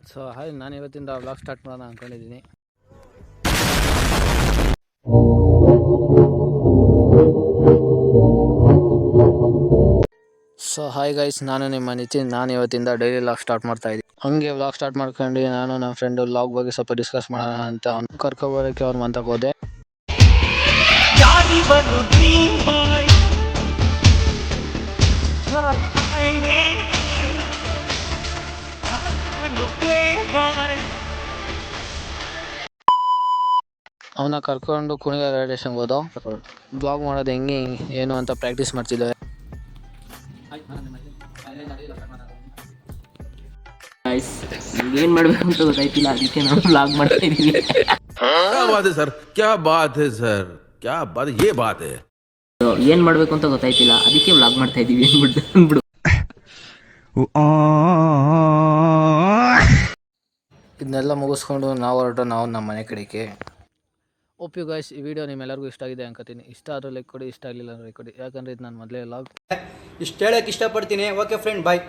So hi, ನಾನು ಇವತ್ತಿಂದ vlog start ಮಾಡೋಣ ಅಂದ್ಕೊಂಡಿದ್ದೀನಿ. ಸೊ ಹಾಯ್ ಗೈಸ್, ನಾನು ನಿಮ್ಮ ನಿತಿನ್. ನಾನು ಇವತ್ತಿಂದ ಡೈಲಿ ವ್ಲಾಗ್ ಸ್ಟಾರ್ಟ್ ಮಾಡ್ತಾ ಇದ್ದೀನಿ. ಹಂಗೆ ವ್ಲಾಗ್ ಸ್ಟಾರ್ಟ್ ಮಾಡ್ಕೊಂಡು ನಾನು ನಮ್ಮ ಫ್ರೆಂಡು ವ್ಲಾಗ್ ಬಗ್ಗೆ ಸ್ವಲ್ಪ ಡಿಸ್ಕಸ್ ಮಾಡೋಣ ಅಂತ ಕರ್ಕೊಬರೋಕ್ಕೆ ಅವ್ರ ಮಂತಕ್ಕೆ ಹೋದೆ. ಅವನ್ನ ಕರ್ಕೊಂಡು ಕುಣಿಗಲ್ ರೈಲ್ವೆ ಸ್ಟೇಷನ್ಗೆ ಹೋದೋ. ಬ್ಲಾಗ್ ಮಾಡೋದು ಹೆಂಗೆ ಏನು ಅಂತ ಪ್ರಾಕ್ಟೀಸ್ ಮಾಡ್ತಿದ್ದೆ. ಏನ್ ಮಾಡ್ಬೇಕು ಅಂತ ಗೊತ್ತಾಯ್ತಿಲ್ಲ, ಅದಕ್ಕೆ ನಾವು ಬ್ಲಾಗ್ ಮಾಡ್ತಾ ಇದೀವಿ. ಏನ್ ಮಾಡ್ಬೇಕು ಅಂತ ಗೊತ್ತಾಯ್ತಿಲ್ಲ, ಅದಕ್ಕೆ ಬ್ಲಾಗ್ ಮಾಡ್ತಾ ಇದೀವಿ ಅಂದ್ಬಿಡು. ಇದನ್ನೆಲ್ಲ ಮುಗಿಸ್ಕೊಂಡು ನಾವು ನಮ್ಮ ಮನೆ ಕಡೆಗೆ. ಓಪ್ ಯು ಗೈಸ್, ಈ ವಿಡಿಯೋ ನಿಮ್ಮೆಲ್ಲರಿಗೂ ಇಷ್ಟ ಆಗಿದೆ ಅನ್ಕೋತೀನಿ. ಇಷ್ಟ ಆದರೂ ಲೈಕ್ ಕೊಡಿ, ಇಷ್ಟ ಆಗಲಿಲ್ಲ ಲೈಕ್ ಕೊಡಿ. ಯಾಕಂದರೆ ಇದು ನಾನು ಮೊದಲೇ ವ್ಲಾಗ್. ಇಷ್ಟು ಹೇಳೋಕ್ಕೆ ಇಷ್ಟಪಡ್ತೀನಿ. ಓಕೆ ಫ್ರೆಂಡ್, ಬಾಯ್.